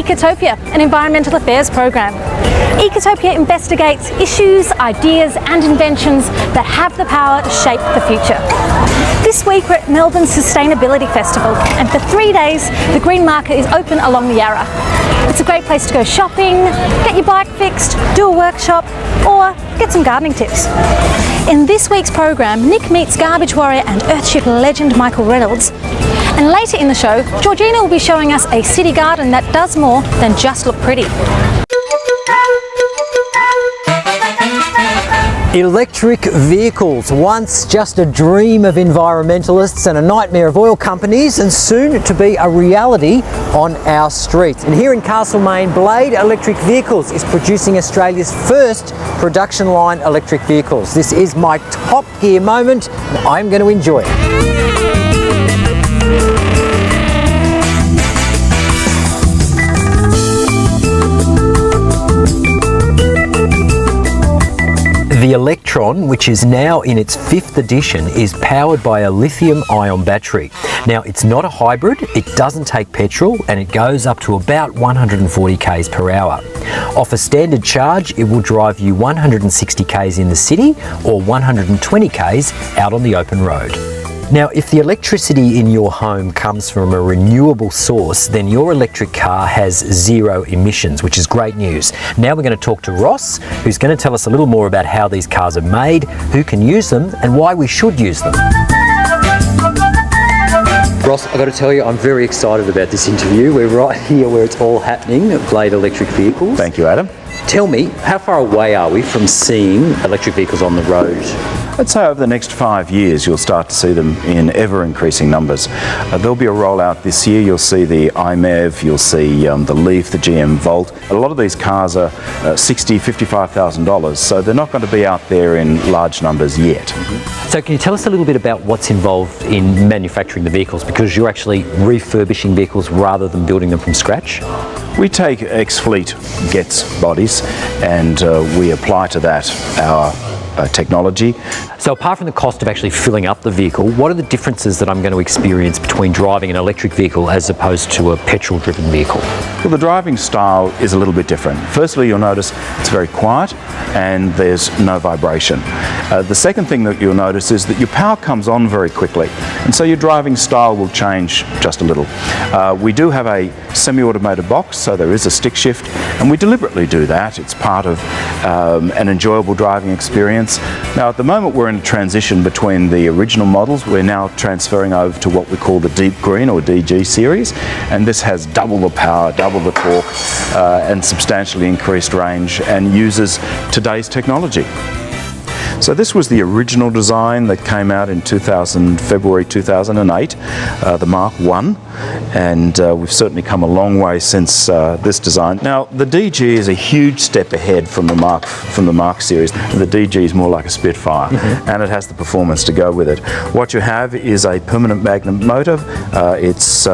Ecotopia, an environmental affairs program. Ecotopia investigates issues, ideas and inventions that have the power to shape the future. This week we're at Melbourne's Sustainability Festival, and for 3 days the Green Market is open along the Yarra. It's a great place to go shopping, get your bike fixed, do a workshop or get some gardening tips. In this week's program, Nick meets garbage warrior and Earthship legend Michael Reynolds. And later in the show, Georgina will be showing us a city garden that does more than just look pretty. Electric vehicles, once just a dream of environmentalists and a nightmare of oil companies, and soon to be a reality on our streets. And here in Castlemaine, Blade Electric Vehicles is producing Australia's first production line electric vehicles. This is my Top Gear moment, and I'm going to enjoy it. The Electron, which is now in its 5th edition, is powered by a lithium-ion battery. Now, it's not a hybrid, it doesn't take petrol, and it goes up to about 140 k's per hour. Off a standard charge, it will drive you 160 k's in the city or 120 k's out on the open road. Now, if the electricity in your home comes from a renewable source, then your electric car has 0 emissions, which is great news. Now we're going to talk to Ross, who's going to tell us a little more about how these cars are made, who can use them, and why we should use them. Ross, I've got to tell you, I'm very excited about this interview. We're right here where it's all happening at Blade Electric Vehicles. Thank you, Adam. Tell me, how far away are we from seeing electric vehicles on the road? I'd say over the next 5 years you'll start to see them in ever-increasing numbers. There'll be a rollout this year. You'll see the iMEV, you'll see the Leaf, the GM Volt. A lot of these cars are $60,000, $55,000, so they're not going to be out there in large numbers yet. So can you tell us a little bit about what's involved in manufacturing the vehicles, because you're actually refurbishing vehicles rather than building them from scratch? We take ex-fleet Getz bodies and we apply to that our technology. So apart from the cost of actually filling up the vehicle, what are the differences that I'm going to experience between driving an electric vehicle as opposed to a petrol-driven vehicle? Well, the driving style is a little bit different. Firstly, you'll notice it's very quiet and there's no vibration. The second thing that you'll notice is that your power comes on very quickly, and so your driving style will change just a little. We do have a semi-automated box, so there is a stick shift, and we deliberately do that. It's part of an enjoyable driving experience. Now, at the moment we're in a transition between the original models. We're now transferring over to what we call the Deep Green or DG series, and this has double the power, double the torque, and substantially increased range, and uses today's technology. So this was the original design that came out in February 2008, the Mark I, and we've certainly come a long way since this design. Now, the DG is a huge step ahead from the Mark series. The DG is more like a Spitfire, and it has the performance to go with it. What you have is a permanent magnet motor. Its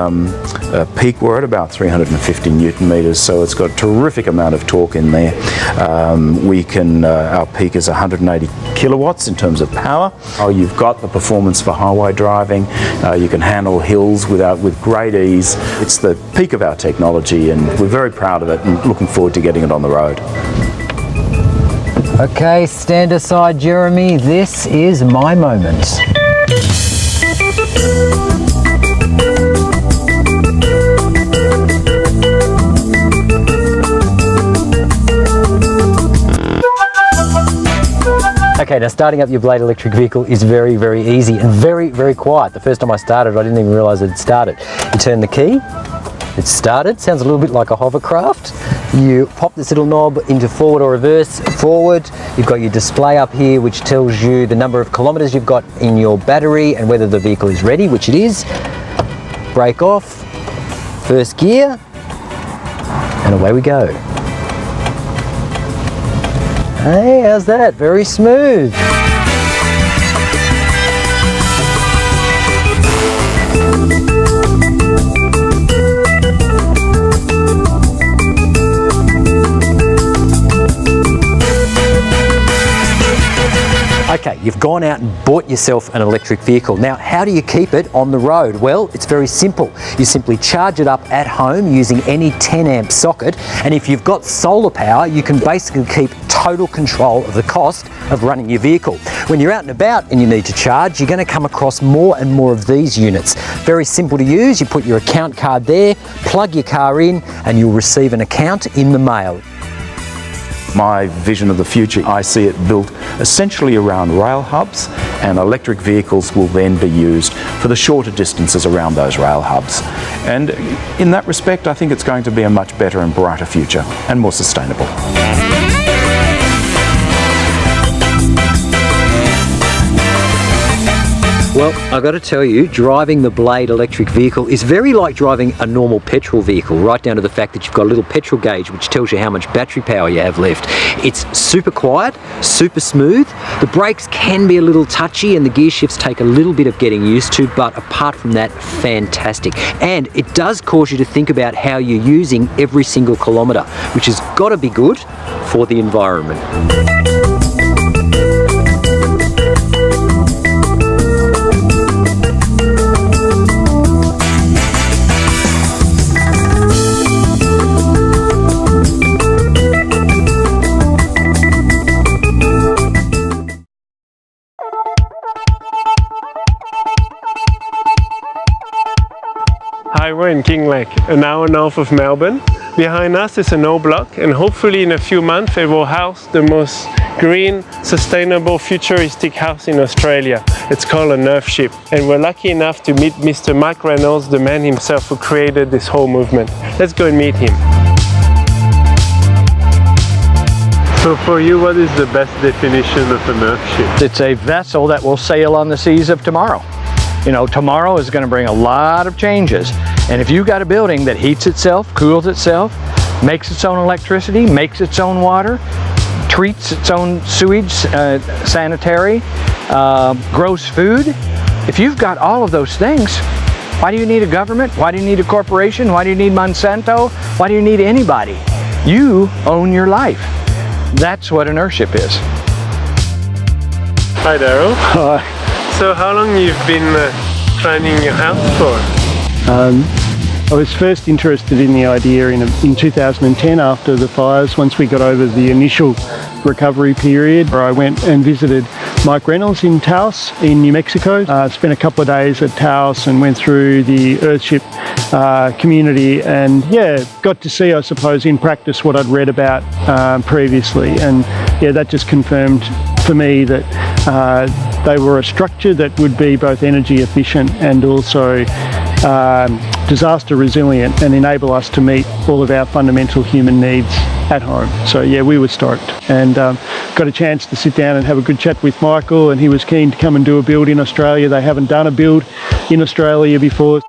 peak, we're at about 350 Newton meters, so it's got a terrific amount of torque in there. Our peak is 180 kilowatts in terms of power. You've got the performance for highway driving. You can handle hills with great ease. It's the peak of our technology, and we're very proud of it and looking forward to getting it on the road. Okay, stand aside, Jeremy. This is my moment. Okay, now starting up your Blade electric vehicle is very, very easy and very, very quiet. The first time I started, I didn't even realise it had started. You turn the key, it's started. Sounds a little bit like a hovercraft. You pop this little knob into forward or reverse. Forward, you've got your display up here which tells you the number of kilometres you've got in your battery and whether the vehicle is ready, which it is. Brake off, first gear, and away we go. Hey, how's that? Very smooth. Okay, you've gone out and bought yourself an electric vehicle. Now, how do you keep it on the road? Well, it's very simple. You simply charge it up at home using any 10 amp socket, and if you've got solar power, you can basically keep total control of the cost of running your vehicle. When you're out and about and you need to charge, you're going to come across more and more of these units. Very simple to use. You put your account card there, plug your car in, and you'll receive an account in the mail. My vision of the future, I see it built essentially around rail hubs, and electric vehicles will then be used for the shorter distances around those rail hubs. And in that respect, I think it's going to be a much better and brighter future and more sustainable. Well, I've got to tell you, driving the Blade electric vehicle is very like driving a normal petrol vehicle, right down to the fact that you've got a little petrol gauge which tells you how much battery power you have left. It's super quiet, super smooth. The brakes can be a little touchy and the gear shifts take a little bit of getting used to, but apart from that, fantastic. And it does cause you to think about how you're using every single kilometre, which has got to be good for the environment. Hi, we're in Kinglake, an hour north of Melbourne. Behind us is an old block, and hopefully in a few months it will house the most green, sustainable, futuristic house in Australia. It's called an Earthship, and we're lucky enough to meet Mr. Mike Reynolds, the man himself who created this whole movement. Let's go and meet him. So for you, what is the best definition of an Earthship? It's a vessel that will sail on the seas of tomorrow. You know, tomorrow is going to bring a lot of changes. And if you've got a building that heats itself, cools itself, makes its own electricity, makes its own water, treats its own sewage, sanitary, grows food, if you've got all of those things, why do you need a government? Why do you need a corporation? Why do you need Monsanto? Why do you need anybody? You own your life. That's what an Earthship is. Hi, Daryl. Hi. So how long you've been planning your house for? I was first interested in the idea in 2010 after the fires. Once we got over the initial recovery period, I went and visited Mike Reynolds in Taos in New Mexico. Spent a couple of days at Taos and went through the Earthship community, and yeah, got to see, I suppose, in practice what I'd read about previously, and yeah, that just confirmed for me that they were a structure that would be both energy efficient and also disaster resilient and enable us to meet all of our fundamental human needs at home. So yeah, we were stoked, and got a chance to sit down and have a good chat with Michael, and he was keen to come and do a build in Australia. They haven't done a build in Australia before.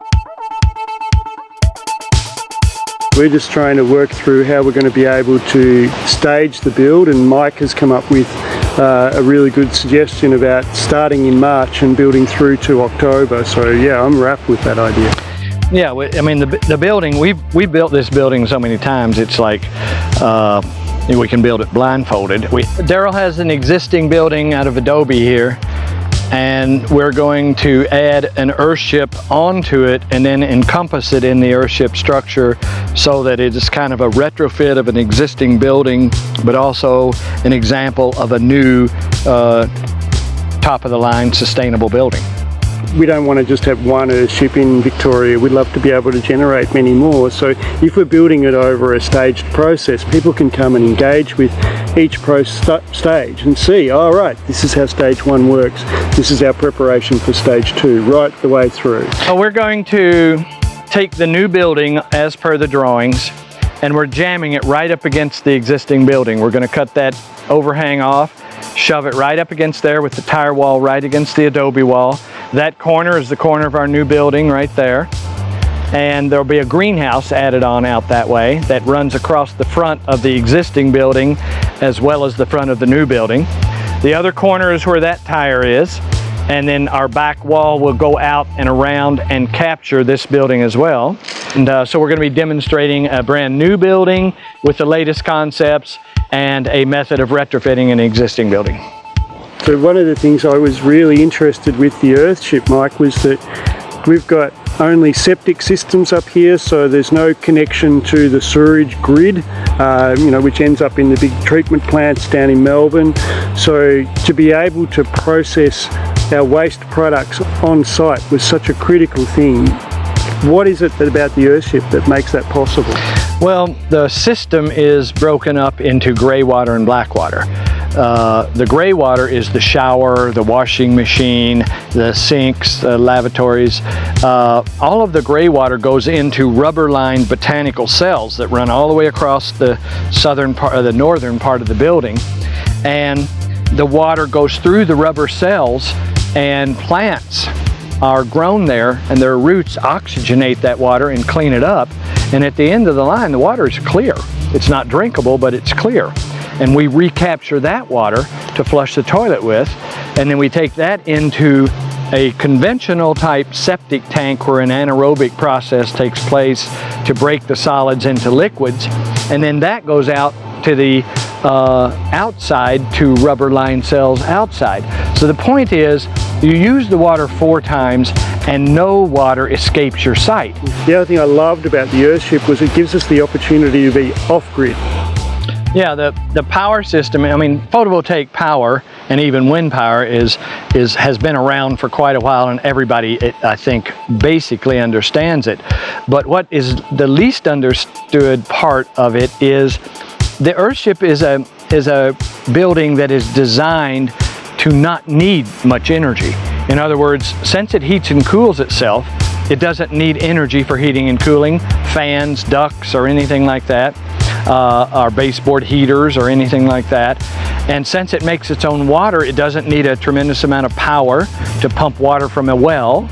We're just trying to work through how we're going to be able to stage the build, and Mike has come up with a really good suggestion about starting in March and building through to October. So yeah, I'm wrapped with that idea. Yeah, I mean, the building, we've built this building so many times, it's like we can build it blindfolded. Daryl has an existing building out of Adobe here, and we're going to add an Earthship onto it and then encompass it in the Earthship structure so that it's kind of a retrofit of an existing building, but also an example of a new top-of-the-line sustainable building. We don't want to just have one Earthship in Victoria. We'd love to be able to generate many more. So if we're building it over a staged process, people can come and engage with each stage and see, all right, this is how stage 1 works. This is our preparation for stage 2, right the way through. So we're going to take the new building as per the drawings, and we're jamming it right up against the existing building. We're going to cut that overhang off, shove it right up against there with the tire wall right against the adobe wall. That corner is the corner of our new building right there. And there'll be a greenhouse added on out that way that runs across the front of the existing building as well as the front of the new building. The other corner is where that tire is, and then our back wall will go out and around and capture this building as well. And so we're going to be demonstrating a brand new building with the latest concepts and a method of retrofitting an existing building. So one of the things I was really interested with the Earthship, Mike, was that we've got only septic systems up here, so there's no connection to the sewerage grid, which ends up in the big treatment plants down in Melbourne. So to be able to process our waste products on site was such a critical thing. What is it about the Earthship that makes that possible? Well, the system is broken up into grey water and black water. The grey water is the shower, the washing machine, the sinks, the lavatories. All of the grey water goes into rubber-lined botanical cells that run all the way across the southern part, or the northern part of the building. And the water goes through the rubber cells, and plants are grown there, and their roots oxygenate that water and clean it up. And at the end of the line, the water is clear. It's not drinkable, but it's clear. And we recapture that water to flush the toilet with, and then we take that into a conventional type septic tank where an anaerobic process takes place to break the solids into liquids, and then that goes out to the outside to rubber-lined cells outside. So the point is, you use the water 4 times and no water escapes your site. The other thing I loved about the Earthship was it gives us the opportunity to be off-grid. Yeah, the power system, I mean, photovoltaic power and even wind power has been around for quite a while, and everybody, I think, basically understands it. But what is the least understood part of it is the Earthship is a building that is designed to not need much energy. In other words, since it heats and cools itself, it doesn't need energy for heating and cooling, fans, ducts, or anything like that, or baseboard heaters or anything like that. And since it makes its own water, it doesn't need a tremendous amount of power to pump water from a well.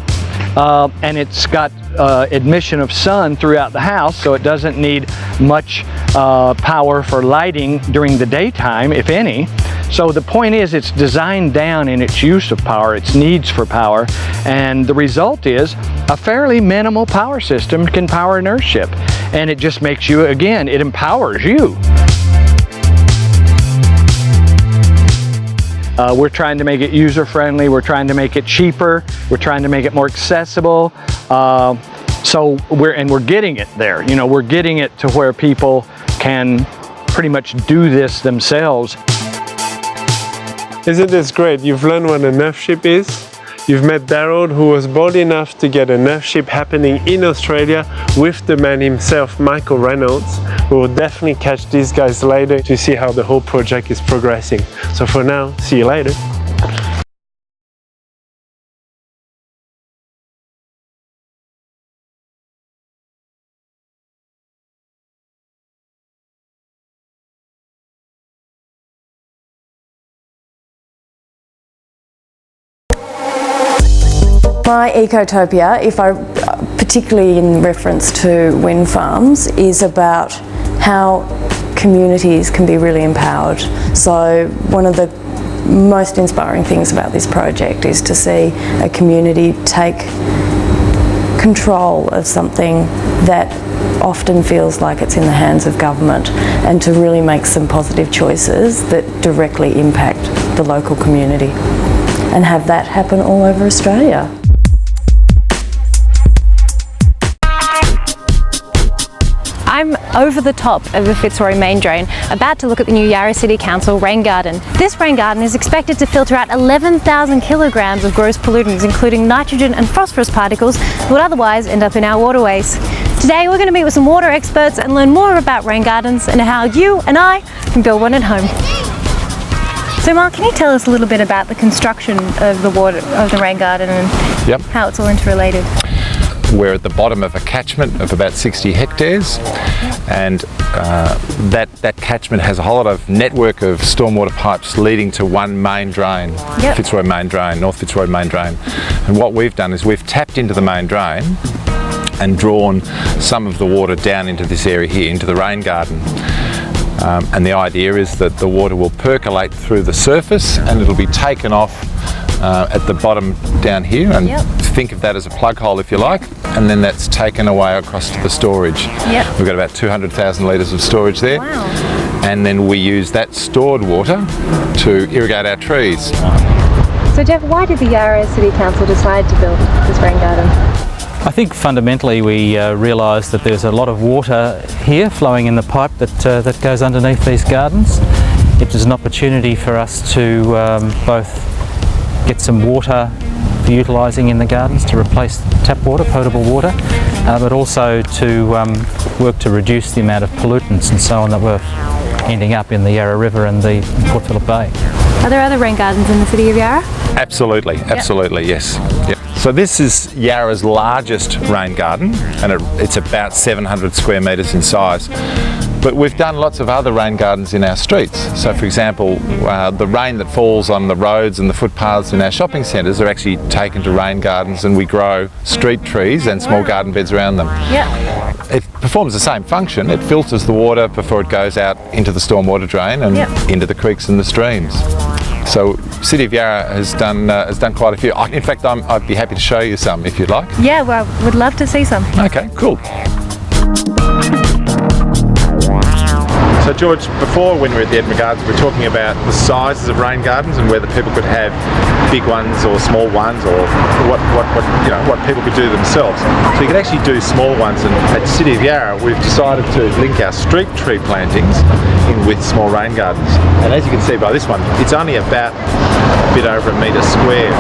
And it's got admission of sun throughout the house, so it doesn't need much power for lighting during the daytime, if any. So the point is, it's designed down in its use of power, its needs for power, and the result is a fairly minimal power system can power an Earthship. And it just makes you, again, it empowers you. We're trying to make it user-friendly, we're trying to make it cheaper, we're trying to make it more accessible. So we're getting it there. You know, we're getting it to where people can pretty much do this themselves. Isn't this great? You've learned what an Earthship is. You've met Daryl, who was bold enough to get an Earthship happening in Australia with the man himself, Michael Reynolds. We will definitely catch these guys later to see how the whole project is progressing. So for now, see you later. My Ecotopia, particularly in reference to wind farms, is about how communities can be really empowered. So one of the most inspiring things about this project is to see a community take control of something that often feels like it's in the hands of government, and to really make some positive choices that directly impact the local community, and have that happen all over Australia. I'm over the top of the Fitzroy main drain, about to look at the new Yarra City Council rain garden. This rain garden is expected to filter out 11,000 kilograms of gross pollutants, including nitrogen and phosphorus particles that would otherwise end up in our waterways. Today we're going to meet with some water experts and learn more about rain gardens and how you and I can build one at home. So Mark, can you tell us a little bit about the construction of the rain garden and how it's all interrelated? We're at the bottom of a catchment of about 60 hectares, and that catchment has a whole lot of network of stormwater pipes leading to one main drain, Fitzroy main drain, North Fitzroy main drain. And what we've done is we've tapped into the main drain and drawn some of the water down into this area here, into the rain garden. And the idea is that the water will percolate through the surface and it'll be taken off at the bottom down here, and think of that as a plug hole if you like, and then that's taken away across to the storage. We've got about 200,000 litres of storage there. and then we use that stored water to irrigate our trees. So Jeff, why did the Yarra City Council decide to build this rain garden? I think fundamentally we realised that there's a lot of water here flowing in the pipe that goes underneath these gardens. It was an opportunity for us to both get some water for utilising in the gardens to replace tap water, potable water, but also to work to reduce the amount of pollutants and so on that were ending up in the Yarra River and the Port Phillip Bay. Are there other rain gardens in the city of Yarra? Absolutely, absolutely, yes. Yep. So this is Yarra's largest rain garden, and it's about 700 square metres in size. But we've done lots of other rain gardens in our streets. So for example, the rain that falls on the roads and the footpaths in our shopping centres are actually taken to rain gardens, and we grow street trees and small garden beds around them. Yeah. It performs the same function. It filters the water before it goes out into the stormwater drain and into the creeks and the streams. So City of Yarra has done quite a few. In fact, I'd be happy to show you some if you'd like. Yeah, well, would love to see some. Okay, cool. So George, before when we were at the Edinburgh Gardens, we were talking about the sizes of rain gardens and whether people could have big ones or small ones, or what people could do themselves. So you could actually do small ones, and at City of Yarra we've decided to link our street tree plantings in with small rain gardens. And as you can see by this one, it's only about a bit over a metre square.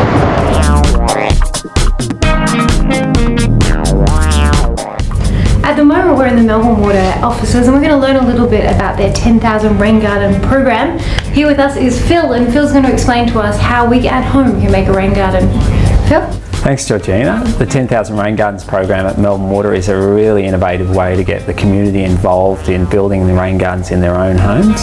At the moment we're in the Melbourne Water offices and we're going to learn a little bit about their 10,000 rain garden program. Here with us is Phil, and Phil's going to explain to us how we at home can make a rain garden. Phil? Thanks, Georgina. The 10,000 Rain Gardens program at Melbourne Water is a really innovative way to get the community involved in building the rain gardens in their own homes.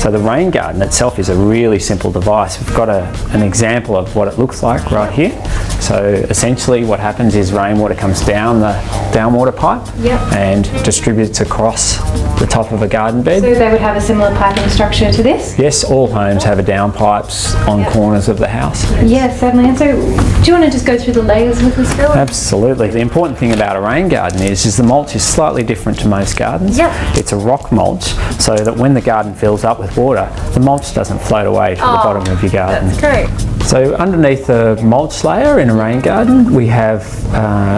So the rain garden itself is a really simple device. We've got an example of what it looks like right here. So essentially what happens is rainwater comes down the downwater pipe and distributes across the top of a garden bed. So they would have a similar piping structure to this? Yes, all homes have a downpipes on corners of the house. Yes, certainly. And so do you want to just go through the layers with us, Phil? Absolutely. The important thing about a rain garden is the mulch is slightly different to most gardens. It's a rock mulch, so that when the garden fills up with water, the mulch doesn't float away to the bottom of your garden. That's great. So underneath the mulch layer in a rain garden, we have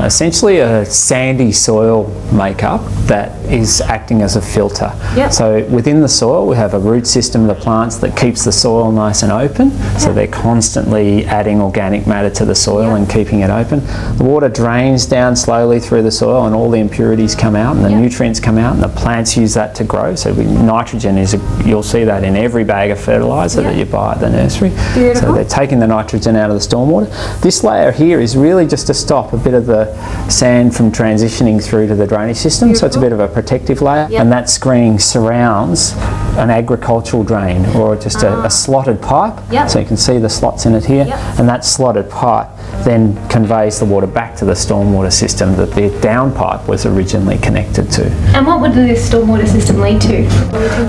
essentially a sandy soil makeup that is acting as a filter. So within the soil we have a root system of the plants that keeps the soil nice and open, so they're constantly adding organic matter to the soil and keeping it open. The water drains down slowly through the soil and all the impurities come out and the nutrients come out, and the plants use that to grow. So nitrogen you'll see that in every bag of fertiliser that you buy at the nursery. So they're taking the nitrogen out of the stormwater. This layer here is really just to stop a bit of the sand from transitioning through to the drainage system. So it's a bit of a protective layer, and that screening surrounds an agricultural drain, or just a slotted pipe. So you can see the slots in it here, and that slotted pipe then conveys the water back to the stormwater system that the downpipe was originally connected to. And what would this stormwater system lead to?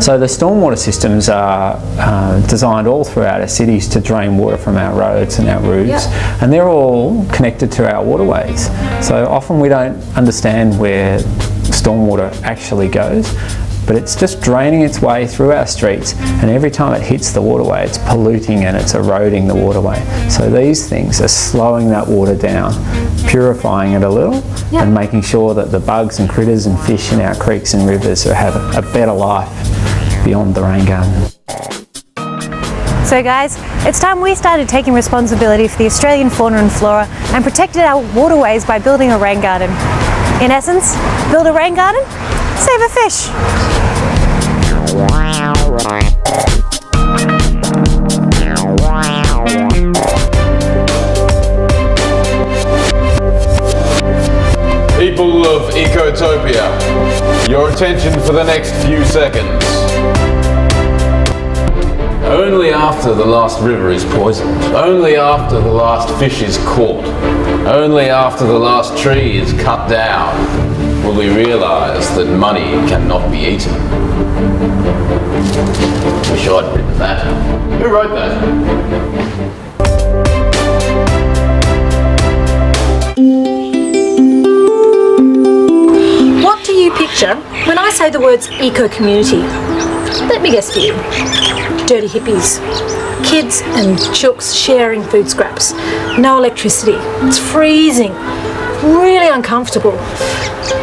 So the stormwater systems are designed all throughout our cities to drain water from our roads and our roofs, and they're all connected to our waterways. So often we don't understand where stormwater actually goes, but it's just draining its way through our streets, and every time it hits the waterway it's polluting and it's eroding the waterway. So these things are slowing that water down, purifying it a little, and making sure that the bugs and critters and fish in our creeks and rivers have a better life beyond the rain garden. So guys, it's time we started taking responsibility for the Australian fauna and flora and protected our waterways by building a rain garden. In essence, build a rain garden, save a fish. People of Ecotopia, your attention for the next few seconds. Only after the last river is poisoned, only after the last fish is caught, only after the last tree is cut down, will we realise that money cannot be eaten. Wish I'd written that. Who wrote that? What do you picture when I say the words eco-community? Let me guess for you. Dirty hippies. Kids and chooks sharing food scraps. No electricity. It's freezing. Really uncomfortable.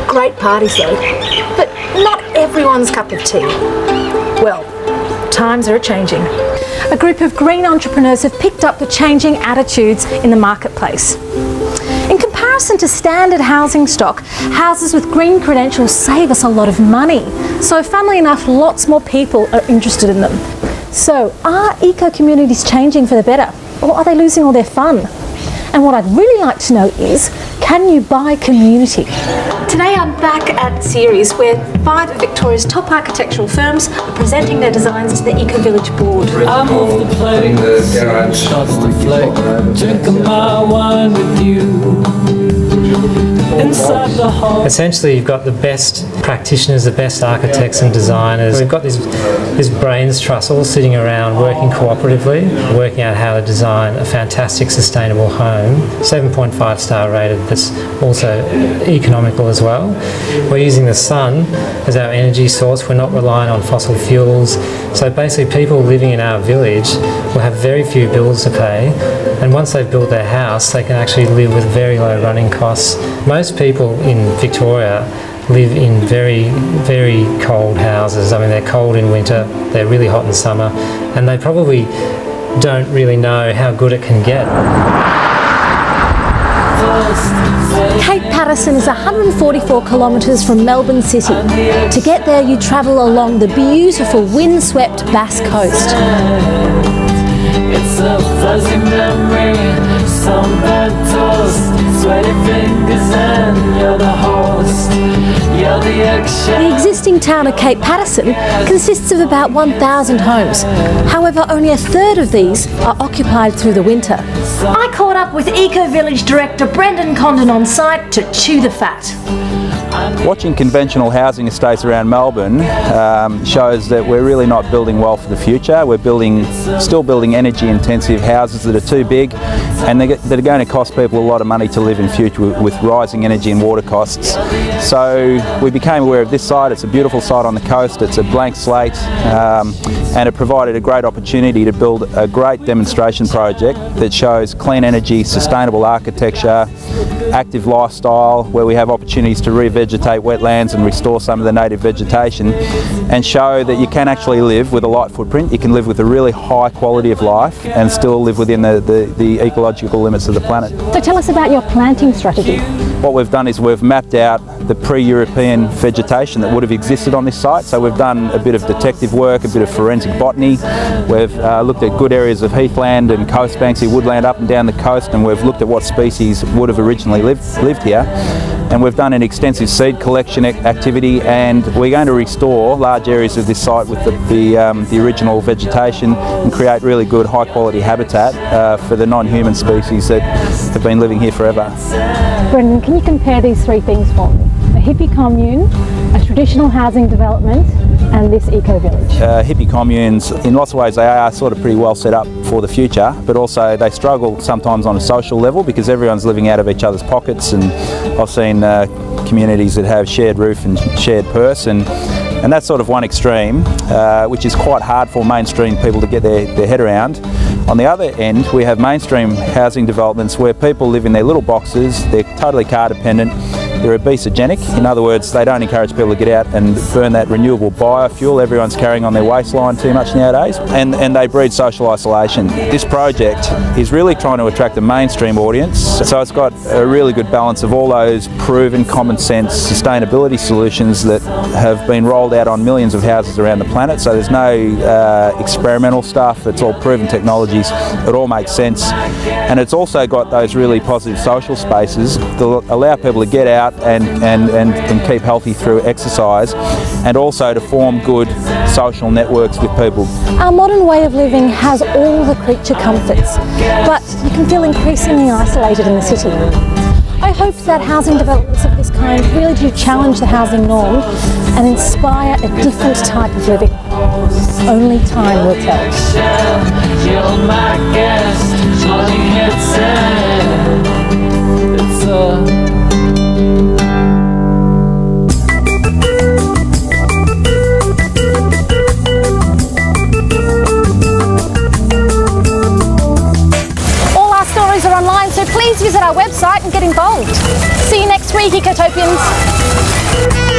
Great parties though. But not everyone's cup of tea. Well, times are changing. A group of green entrepreneurs have picked up the changing attitudes in the marketplace. In comparison to standard housing stock, houses with green credentials save us a lot of money. So funnily enough, lots more people are interested in them. So are eco-communities changing for the better, or are they losing all their fun? And what I'd really like to know is, can you buy community? Today I'm back at Ceres, where 5 of Victoria's top architectural firms are presenting their designs to the Eco Village board. I'm off the plane, shots to flick, drinking my wine with you. Inside the hall. Essentially, you've got the best practitioners, the best architects and designers. We've got this brains trust all sitting around working cooperatively, working out how to design a fantastic sustainable home, 7.5 star rated, that's also economical as well. We're using the sun as our energy source. We're not relying on fossil fuels. So basically people living in our village will have very few bills to pay, and once they've built their house they can actually live with very low running costs. Most people in Victoria live in very, very cold houses. I mean, they're cold in winter, they're really hot in summer, and they probably don't really know how good it can get. Cape Patterson is 144 kilometres from Melbourne City. To get there you travel along the beautiful wind-swept Bass Coast. It's a fuzzy memory, some bad toast, sweaty fingers and you're the host, you're the action. The existing town of Cape Patterson consists of about 1,000 homes. However, only a third of these are occupied through the winter. I caught up with Eco Village Director Brendan Condon on site to chew the fat. Watching conventional housing estates around Melbourne shows that we're really not building well for the future. We're still building energy intensive houses that are too big and that are going to cost people a lot of money to live in future with rising energy and water costs. So we became aware of this site. It's a beautiful site on the coast. It's a blank slate and it provided a great opportunity to build a great demonstration project that shows clean energy, sustainable architecture, active lifestyle, where we have opportunities to revegetate wetlands and restore some of the native vegetation, and show that you can actually live with a light footprint. You can live with a really high quality of life and still live within the ecological limits of the planet. So tell us about your planting strategy. What we've done is we've mapped out the pre-European vegetation that would have existed on this site. So we've done a bit of detective work, a bit of forensic botany. We've looked at good areas of heathland and coast banksy woodland up and down the coast, and we've looked at what species would have originally lived here. And we've done an extensive seed collection activity, and we're going to restore large areas of this site with the original vegetation and create really good high quality habitat for the non-human species that have been living here forever. Brendan, can you compare these 3 things for me? A hippie commune, a traditional housing development, and this eco-village? Hippie communes, in lots of ways they are sort of pretty well set up for the future, but also they struggle sometimes on a social level because everyone's living out of each other's pockets, and I've seen communities that have shared roof and shared purse, and that's sort of one extreme, which is quite hard for mainstream people to get their head around. On the other end, we have mainstream housing developments where people live in their little boxes, they're totally car dependent, they're obesogenic. In other words, they don't encourage people to get out and burn that renewable biofuel everyone's carrying on their waistline too much nowadays, and they breed social isolation. This project is really trying to attract a mainstream audience, so it's got a really good balance of all those proven common sense sustainability solutions that have been rolled out on millions of houses around the planet. So there's no experimental stuff, it's all proven technologies, it all makes sense, and it's also got those really positive social spaces that allow people to get out and keep healthy through exercise, and also to form good social networks with people. Our modern way of living has all the creature comforts, but you can feel increasingly isolated in the city. I hope that housing developments of this kind really do challenge the housing norm and inspire a different type of living. Only time will tell. You're my guest, it's week, Ecotopians.